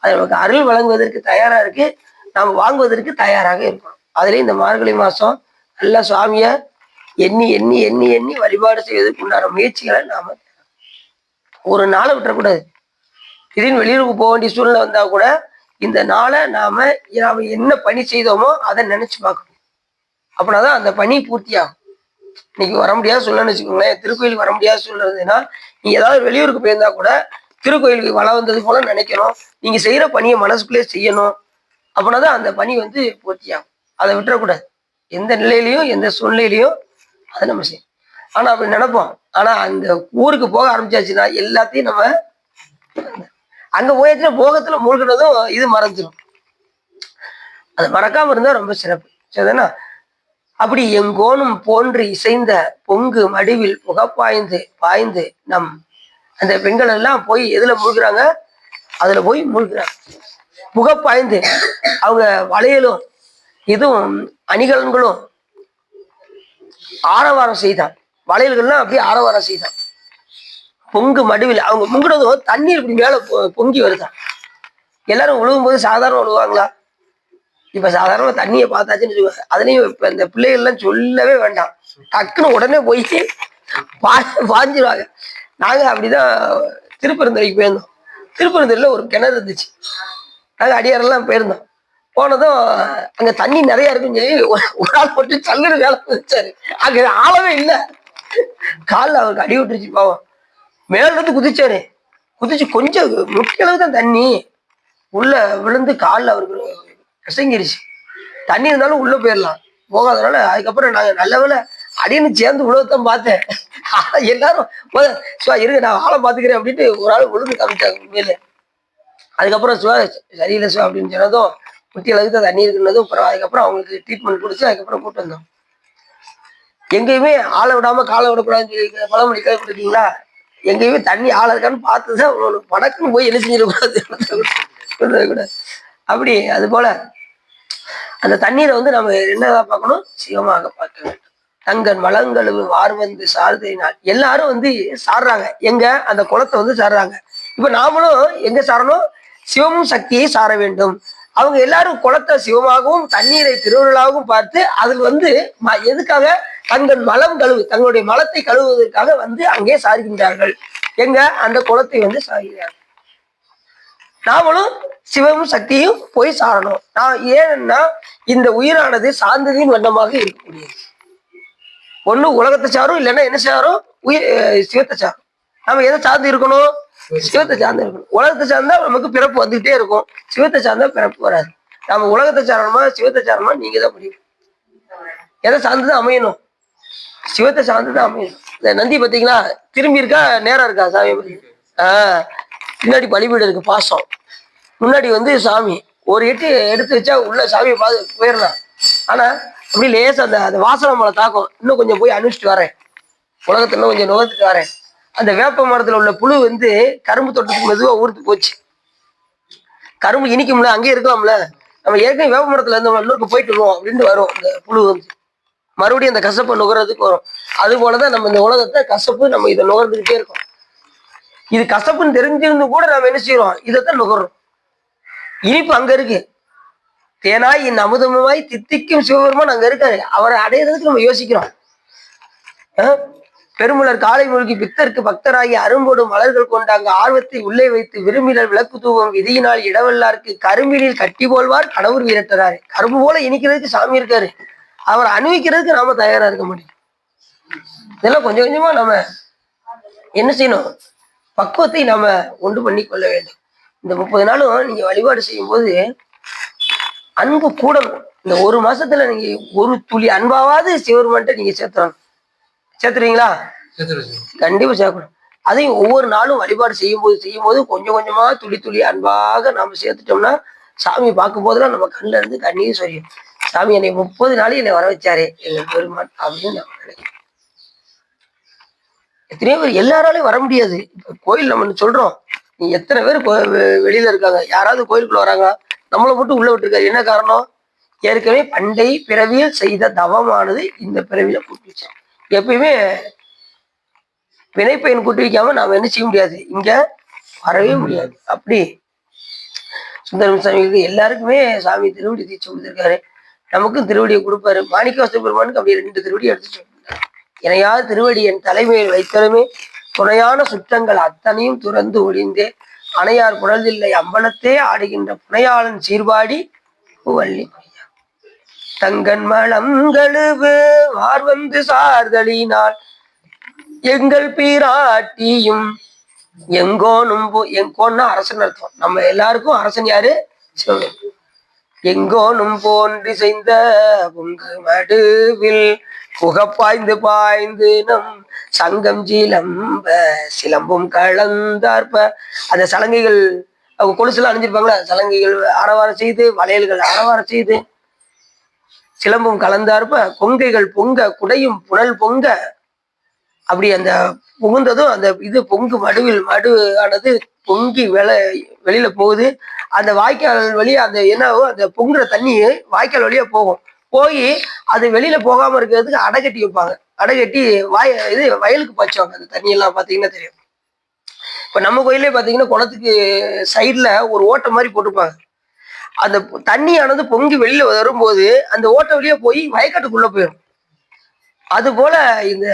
அது நமக்கு அருள் வழங்குவதற்கு தயாரா இருக்கு, நாம் வாங்குவதற்கு தயாராக இருக்கணும். அதுலேயும் இந்த மார்கழி மாசம் நல்லா சுவாமிய எண்ணி எண்ணி எண்ணி எண்ணி வழிபாடு செய்வதற்கு உண்டான முயற்சிகளை நாம ஒரு நாளை விட்டுறக்கூடாது. திடீர்னு வெளியூருக்கு போக வேண்டிய சூழ்நிலை வந்தா கூட இந்த நாளை நாம என்ன பணி செய்தோமோ அதை நினைச்சு பார்க்கணும். அப்படின்னாதான் அந்த பணி பூர்த்தி ஆகும். இன்னைக்கு வர முடியாத சூழ்நிலை வச்சுக்கோங்களேன், திருக்கோயிலுக்கு வர முடியாத சூழ்நிலைன்னா நீ ஏதாவது வெளியூருக்கு போயிருந்தா கூட திருக்கோயிலுக்கு வள வந்தது போல நினைக்கணும். நீங்க செய்யற பணியை மனசுக்குள்ளே செய்யணும். அப்படின்னாதான் அந்த பணி வந்து பூர்த்தி ஆகும். அதை விட்டுறக்கூடாது. எந்த நிலையிலையும் எந்த சூழ்நிலையிலையும் அதை நம்ம செய்யணும். ஆனா அப்படி நினைப்போம். ஆனா அந்த ஊருக்கு போக ஆரம்பிச்சாச்சுன்னா எல்லாத்தையும் நம்ம அங்க போயாச்சுன்னா போகத்துல மூழ்கினதும் இது மறைஞ்சிடும். அது மறக்காம இருந்தா ரொம்ப சிறப்பு. சரிதானா? அப்படி எங்கோனும் போன்று இசைந்த பொங்கு மடிவில் புகப்பாய்ந்து பாய்ந்து நம் அந்த பெண்கள் எல்லாம் போய் எதுல மூழ்கிறாங்க? அதுல போய் மூழ்கிறாங்க. புகப்பாய்ந்து அவங்க வளையலும் இதுவும் அணிகலன்களும் ஆரவாரம் செய்தான். வளையல்கள்லாம் அப்படியே ஆரவாரம் செய்தான். பொங்கு மடுவில் அவங்க முங்குனதும் தண்ணீர் இப்படி மேல பொங்கி வருதான். எல்லாரும் விழுகும் போது சாதாரண விழுவாங்களா? இப்ப சாதாரண தண்ணியை பார்த்தாச்சுன்னு சொல்லுவாங்க. அதுலயும் இப்ப இந்த பிள்ளைகள் எல்லாம் சொல்லவே வேண்டாம், டக்குன்னு உடனே போய் பாஞ்சிருவாங்க. நாங்க அப்படிதான் திருப்பெருந்துறைக்கு போயிருந்தோம். திருப்பெருந்துறையில ஒரு கிணறு இருந்துச்சு. நாங்க அடியாரெல்லாம் போயிருந்தோம். போனதும் அங்க தண்ணி நிறைய இருக்குன்னு சொல்லி ஒரு ஆள் போட்டு சல்லுன்னு வேலை வச்சாரு. அங்க ஆளவே இல்லை. காலில் அவருக்கு அடி விட்டுருச்சு பாவம். மேல இருந்து குதிச்சாரு. குதிச்சு கொஞ்சம் முக்கியளவு தான் தண்ணி உள்ள விழுந்து காலில் அவருக்கு கசங்கிருச்சு. தண்ணி இருந்தாலும் உள்ள போயிடலாம், போகாதனால அதுக்கப்புறம் நாங்க நல்ல வேலை அடின்னு சேர்ந்து உழவத்தான் பார்த்தேன். எல்லாரும் இருக்கு நான் ஆளை பாத்துக்கிறேன் அப்படின்ட்டு ஒரு ஆள் விழுந்து காமிச்சாங்க உண்மையில. அதுக்கப்புறம் சரியில்லை அப்படின்னு சொன்னதும் குட்டி அளவுக்கு தான் தண்ணி இருக்குன்னதும் அப்புறம் அதுக்கப்புறம் அவங்களுக்கு ட்ரீட்மெண்ட் கொடுத்து அதுக்கப்புறம் கூப்பிட்டு வந்தோம். எங்கேயுமே ஆளை விடாம காலை விடக்கூடாதுன்னு சொல்லி பழமொழி கேள்விப்பட்டிருக்கீங்களா? எங்கேயுமே தண்ணி ஆளை இருக்கான்னு பார்த்துதான் உங்களுக்கு படக்குன்னு போய் என்ன செஞ்சிடக்கூடாது கூட. அப்படி அது போல அந்த தண்ணீரை வந்து நம்ம என்னதான் பார்க்கணும், சிவமாக பார்க்க வேண்டும். தங்கன் வளங்களவு வார் வந்து சார்தினால் எல்லாரும் வந்து சாடுறாங்க, எங்க அந்த குளத்தை வந்து சாடுறாங்க. இப்ப நாமளும் எங்க சாரணும், சிவமும் சக்தியை சார வேண்டும். அவங்க எல்லாரும் குளத்தை சிவமாகவும் தண்ணீரை திருவருளாகவும் பார்த்து அதில் வந்து எதுக்காக, தங்கள் மலம் கழுவு, தங்களுடைய மலத்தை கழுவுவதற்காக வந்து அங்கே சார்கின்றார்கள். எங்க அந்த குளத்தை வந்து சாகிறார்கள். நாமளும் சிவமும் சக்தியும் போய் சாரணும். ஏன்னா இந்த உயிரானது சார்ந்ததின் வண்ணமாக இருக்கக்கூடியது. ஒண்ணு உலகத்தை சாரும், இல்லைன்னா என்ன சாரும், சிவத்தை சாரும். நம்ம எதை சார்ந்து இருக்கணும், சிவத்தை சார்ந்து இருக்கணும். உலகத்தை சார்ந்தா நமக்கு பிறப்பு வந்துகிட்டே இருக்கும், சிவத்தை சார்ந்தா பிறப்பு வராது. நம்ம உலகத்தை சாரணுமா சிவத்தை சாரணுமா நீங்க தான் முடியும். எதை சார்ந்துதான் அமையணும், சிவத்தை சார்ந்துதான் அமையணும். இந்த நந்தி பார்த்தீங்களா, திரும்பி இருக்கா நேரம் இருக்கா சாமி? பின்னாடி பலிபீடம் இருக்கு, பாசம். முன்னாடி வந்து சாமி ஒரு எட்டு எடுத்து வச்சா உள்ள சாமியை பார்த்து போயிடலாம். ஆனா அப்படி லேசா அந்த வாசனை மலை தாக்கும், இன்னும் கொஞ்சம் போய் அனுப்பிச்சிட்டு வரேன், உலகத்தை இன்னும் கொஞ்சம் நுகர்ந்துட்டு வரேன். அந்த வேப்ப மரத்துல உள்ள புழு வந்து கரும்பு தோட்டத்துக்கு மெதுவா ஊர்த்து போச்சு. கரும்பு இனிக்கும்ல, அங்கேயே இருக்கலாம்ல. நம்ம ஏற்கனவே வேப்ப மரத்துல இருந்து இன்னொருக்கு போயிட்டு வருவோம் அப்படின்ட்டு வரும். அந்த புழு வந்து மறுபடியும் அந்த கசப்பை நுகர்றதுக்கு வரும். அது போலதான் நம்ம இந்த உலகத்தை கசப்பு நம்ம இதை நுகர்ந்துக்கிட்டே இருக்கோம். இது கசப்புன்னு தெரிஞ்சிருந்து கூட நம்ம என்ன செய்யறோம், இதைத்தான் நுகர்றோம். இனிப்பு அங்க இருக்கு. தேனாய் இன் அமுதமாய் தித்திக்கும் சிவபெருமான் அங்க இருக்காரு. அவரை அடையிறதுக்கு நம்ம யோசிக்கிறோம். பெருமலர் காலை மூழ்கி பித்தருக்கு பக்தராகி அரும்போடு மலர்கள் கொண்டாங்க ஆர்வத்தை உள்ளே வைத்து விரும்பினர் விளக்கு தூவம் விதியினால் இடவல்லாருக்கு கரும்பினில் கட்டி போல்வார் கணவர் வீரட்டராரு. கரும்பு போல இனிக்கிறதுக்கு சாமி இருக்காரு, அவரை அனுபவிக்கிறதுக்கு நாம தயாரா இருக்க முடியும். இதெல்லாம் கொஞ்சம் கொஞ்சமா நம்ம என்ன செய்யணும், பக்குவத்தை நாம உண்டு பண்ணி கொள்ள வேண்டும். இந்த 30 நாளும் நீங்க வழிபாடு செய்யும் போது அன்பு கூடணும். இந்த ஒரு மாசத்துல நீங்க ஒரு துளி அன்பாவது சிவருமான்ட்ட நீங்க சேர்த்துறீங்களா? கண்டிப்பா சேர்க்கணும். அதையும் ஒவ்வொரு நாளும் வழிபாடு செய்யும் போது கொஞ்சம் கொஞ்சமா துளி துளி அன்பாக நாம சேர்த்துட்டோம்னா சாமி பார்க்கும் போதெல்லாம் நம்ம கண்ணுல இருந்து கண்ணீர் சொரியும். சாமி என்னை 30 நாளையும் என்னை வர வச்சாரே எங்க பெருமான் அப்படின்னு நம்ம நினைக்கிறோம். எத்தனையோ பேர் எல்லாராலையும் வர முடியாது. இப்ப கோயில் நம்ம சொல்றோம், நீ எத்தனை பேர் வெளியில இருக்காங்க, யாராவது கோயிலுக்குள்ள வராங்களா? நம்மளை மட்டும் உள்ள விட்டுருக்காரு. என்ன காரணம், ஏற்கனவே பண்டை பிறவியில் செய்த தவமானது இந்த பிறவியில கூட்டி எப்பயுமே வினைப்பயன் கூட்டி வைக்காம நாம என்ன செய்ய முடியாது, இங்க வரவே முடியாது. அப்படி சுந்தரம் சாமிக்கு எல்லாருக்குமே சாமி திருவடி தீட்சை கொடுத்திருக்காரு, நமக்கும் திருவடியை கொடுப்பாரு. மாணிக்கவாசக பெருமானுக்கு அப்படி 2 திருவடி எடுத்து சொல்லிருக்காரு. இணையாத திருவடி என் தலைமையில் வைத்தலுமே துணையான சுற்றங்கள் அத்தனையும் துறந்து ஒழிந்தே அணையார் புனல்தில்லை அம்பலத்தே ஆடுகின்ற புனையாளன் சீர்பாடி வள்ளி தங்கன் மலங்கழுவு வார் வந்து சார்தலினால் எங்கள் பீராட்டியும் எங்கோனும் எங்கோன்னா அரசன் அர்த்தம். நம்ம எல்லாருக்கும் அரசன் யாரு, சிவன். எங்கோனும் போன்றி செய்த பொங்கு மடுவில் புகப்பாய்ந்து பாய்ந்து நம் சங்கம் சீலம்ப சிலம்பும் கலந்தார்ப்ப. அந்த சலங்கைகள் அவங்க கொலுசுலாம் அணிஞ்சிருப்பாங்களா, சலங்கைகள் ஆரவாரம் செய்து, வளையல்கள் ஆரவாரம் செய்து, சிலம்பும் கலந்தார்ப்ப பொங்கைகள் பொங்க குடையும் புனல் பொங்க. அப்படி அந்த புகுந்ததும் அந்த இது பொங்கு மடு ஆனது பொங்கி வெளியில போகுது. அந்த வாய்க்கால் வழியா அந்த என்னவோ அந்த பொங்குற தண்ணி வாய்க்கால் வழியா போகும். போய் அது வெளியில போகாம இருக்கிறதுக்கு அடை கட்டி வைப்பாங்க. அடை கட்டி வயலுக்கு பாய்ச்சுவாங்க. அந்த தண்ணியெல்லாம் பார்த்தீங்கன்னா தெரியும். இப்போ நம்ம கோயிலே பார்த்தீங்கன்னா குளத்துக்கு சைடில் ஒரு ஓட்டை மாதிரி போட்டிருப்பாங்க. அந்த தண்ணியானது பொங்கி வெளியில வரும்போது அந்த ஓட்டை வழியா போய் வயக்காட்டுக்குள்ள போயிடும். அது போல இந்த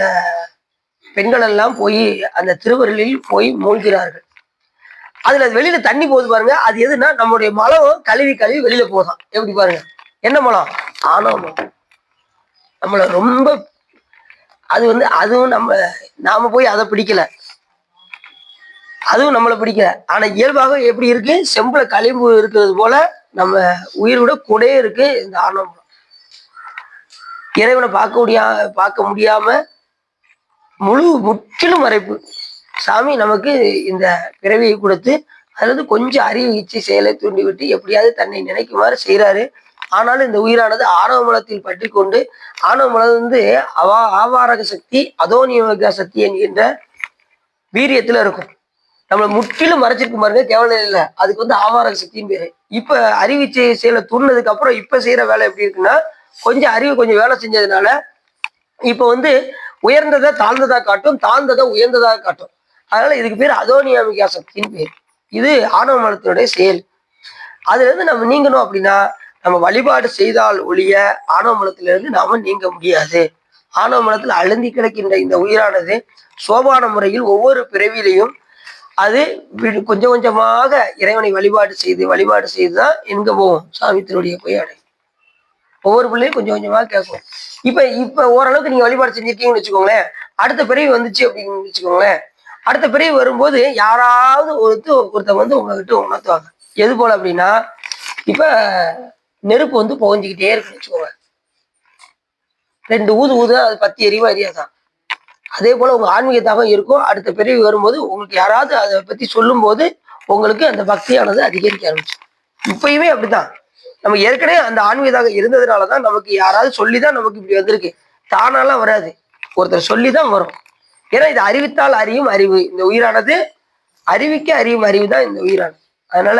பெண்கள் எல்லாம் போய் அந்த திருவருளில் போய் மூழ்கிறார்கள். அதுல வெளியில தண்ணி போகுது பாருங்க, அது எதுனா நம்மளுடைய மலம் கழுவி கழுவி வெளியில போதான். எப்படி பாருங்க, என்ன மலம், ஆணவ மலம். நம்மள ரொம்ப அது அதுவும் நாம போய் அதை பிடிக்கல, அதுவும் நம்மளை பிடிக்கல. ஆனா இயல்பாக எப்படி இருக்கு, செம்புல களிம்பு இருக்கிறது போல நம்ம உயிரோட கூடயே இருக்கு இந்த ஆணவ மலம். இறைவனை பார்க்க முடியாம முற்றிலும் மறைப்பு. சாமி நமக்கு இந்த பிறவியை கொடுத்து அதாவது கொஞ்சம் அறிவு இச்சை செயலை தூண்டி விட்டு எப்படியாவது தன்னை நினைக்குமாறு செய்யறாரு. ஆனாலும் இந்த உயிரானது ஆணவ மலத்தில் பற்றி கொண்டு, ஆணவ மலம் ஆவாரக சக்தி அதோனியக சக்தி என்கின்ற வீரியத்துல இருக்கும். நம்மளை முற்றிலும் மறைச்சிருக்கு பாருங்க, கேவலம் இல்லை, அதுக்கு வந்து ஆவாரக சக்தின்னு பேரு. இப்ப அறிவிச்சை செயலை தூண்டினதுக்கு அப்புறம் இப்ப செய்யற வேலை எப்படி இருக்குன்னா, கொஞ்சம் அறிவு கொஞ்சம் வேலை செஞ்சதுனால இப்ப வந்து உயர்ந்ததை தாழ்ந்ததா காட்டும், தாழ்ந்ததை உயர்ந்ததாக காட்டும். அதனால இதுக்கு பேர் அதோனியாமிகா சக்தின்னு பேர். இது ஆணவ மலத்தினுடைய செயல். அதுல இருந்து நம்ம நீங்கணும் அப்படின்னா நம்ம வழிபாடு செய்தால் ஒழிய ஆணவ மலத்திலிருந்து நாம நீங்க முடியாது. ஆணவ மலத்தில் அழுந்தி கிடக்கின்ற இந்த உயிரானது சோபான முறையில் ஒவ்வொரு பிறவிலையும் அது கொஞ்சம் கொஞ்சமாக இறைவனை வழிபாடு செய்துதான் எங்க போகும், சாமி திருவடியை போய் அடையும். ஒவ்வொரு பிள்ளையும் கொஞ்சம் கொஞ்சமா கேட்கும். இப்ப ஓரளவுக்கு நீங்க வழிபாடு செஞ்சிருக்கீங்கன்னு வச்சுக்கோங்களேன், அடுத்த பிறவி வந்துச்சு அப்படின்னு வச்சுக்கோங்களேன், அடுத்த பிறவி வரும்போது யாராவது ஒருத்தர் வந்து உங்ககிட்ட உணர்த்துவாங்க. எது போல அப்படின்னா, இப்ப நெருப்பு வந்து புகஞ்சுக்கிட்டே இருக்குன்னு வச்சுக்கோங்க, 2 ஊது அது 10 எரிவா எரியாதான். அதே போல உங்க ஆன்மீகத்தாக இருக்கும். அடுத்த பிறவி வரும்போது உங்களுக்கு யாராவது அதை பத்தி சொல்லும் போது உங்களுக்கு அந்த பக்தியானது அதிகரிக்க ஆரம்பிச்சு. இப்பயுமே அப்படித்தான். நம்ம ஏற்கனவே அந்த ஆன்மீகதாக இருந்ததுனாலதான் நமக்கு யாராவது சொல்லிதான் நமக்கு இப்படி வந்திருக்கு. தானாலாம் வராது, ஒருத்தர் சொல்லிதான் வரும். ஏன்னா இது அறிவித்தால் அறியும் அறிவு. இந்த உயிரானது அறிவிக்க அறியும் அறிவு தான் இந்த உயிரானது. அதனால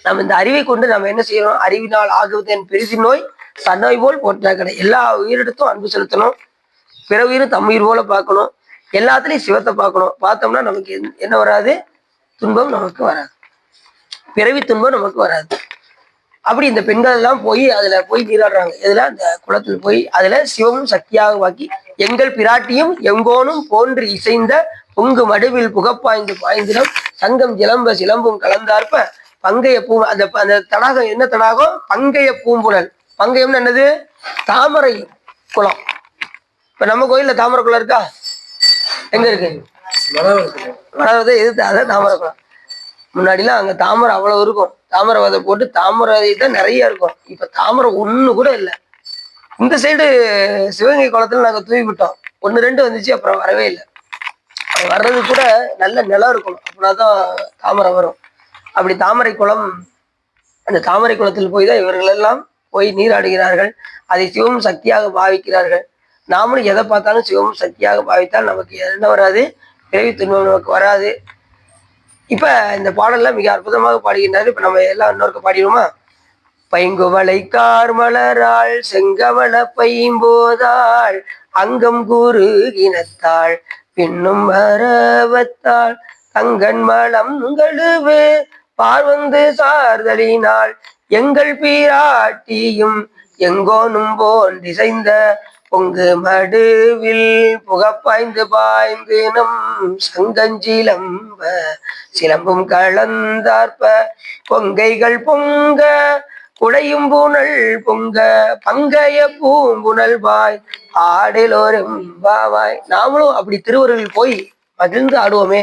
நம்ம இந்த அறிவை கொண்டு நம்ம என்ன செய்யணும், அறிவினால் ஆகுவது என் பெரிதி நோய் தன்னோய் போல் போற்றா கடை. எல்லா உயிரிடத்தும் அன்பு செலுத்தணும், பிற உயிரும் தம் உயிர் போல பார்க்கணும், எல்லாத்துலயும் சிவத்தை பார்க்கணும். பார்த்தோம்னா நமக்கு என்ன வராது, துன்பம் நமக்கு வராது, பிறவி துன்பம் நமக்கு வராது. அப்படி இந்த பெண்கள் எல்லாம் அதுல போய் நீராடுறாங்க. இதுல அந்த குளத்துல போய் அதுல சிவமும் சக்தியாக வாக்கி எங்கள் பிராட்டியும் எங்கோனும் போன்று இசைந்த பொங்கு மடுவில் புகப்பாய்ந்து பாய்ந்திடம் சங்கம் சிலம்ப சிலம்பும் கலந்தார்ப்ப பங்கைய பூ. அந்த அந்த தடாகம் என்ன தடாகம், பங்கைய பூம்புணல். பங்கையம்னு என்னது, தாமரை குளம். இப்ப நம்ம கோயில்ல தாமரை குளம் இருக்கா, எங்க இருக்கு, வளர்றது எது, அதான் தாமரை குளம். முன்னாடிலாம் அங்க தாமரை அவ்வளவு இருக்கும், தாமரை விதை போட்டு தாமரை தான் நிறைய இருக்கும். இப்ப தாமரை ஒண்ணு கூட இல்லை. இந்த சைடு சிவகங்கை குளத்துல நாங்க தூவி விட்டோம், 1 2 வந்துச்சு, அப்புறம் வரவே இல்லை. வர்றது கூட நல்ல நிலம் இருக்கணும், அப்படின்னாதான் தாமரை வரும். அப்படி தாமரை குளம், அந்த தாமரை குளத்தில் போய் தான் இவர்கள் எல்லாம் போய் நீராடுகிறார்கள். அதை சிவமும் சக்தியாக பாவிக்கிறார்கள். நாமளும் எதை பார்த்தாலும் சிவமும் சக்தியாக பாவித்தால் நமக்கு என்ன வராது, பிறவி துன்பம் நமக்கு வராது. இப்ப இந்த பாடல்ல மிக அற்புதமாக பாடுகின்றாரு. இப்ப நம்ம எல்லாம் இன்னொருக்கு பாடிடுவோமா? பைங்குவளை கார்மலராள் செங்கவள பைம்போதாள் அங்கம் கூறு இனத்தாள் பின்னும் மரவத்தாள் தங்கன் மலம் கழுவு பார்வந்து சார்தலினால் எங்கள் பீராட்டியும் எங்கோனும் போன் திசைந்த பொங்கு மடுவில் புகப்பாய்ந்து பாய்ந்து நம் சங்கஞ்சிலம்ப சிலம்பும் கலந்தார்ப்ப பொங்கைகள் பொங்க குடையும் பூனல் பொங்க பங்கைய பூம்புணல் பாய் ஆடலோரும் பாவாய். நாமளும் அப்படி திருவருளில் போய் மகிழ்ந்து ஆடுவோமே,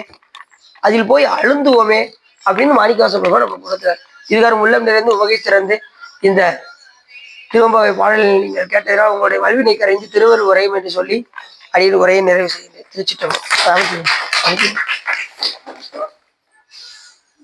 அதில் போய் அழுந்துவோமே அப்படின்னு மாணிக்கவாசகர் நம்ம கொடுத்தார். இதுகாரம் உள்ளம் நிறைந்து உவகை சிறந்து இந்த திருவம்பாவை பாடலில் நீங்கள் கேட்டதனால் உங்களுடைய வல்வினை கரைந்து திருவருள் உரையும் என்று சொல்லி அடியில் உரையை நிறைவு செய்யுங்கள். திருச்சிட்டோம்.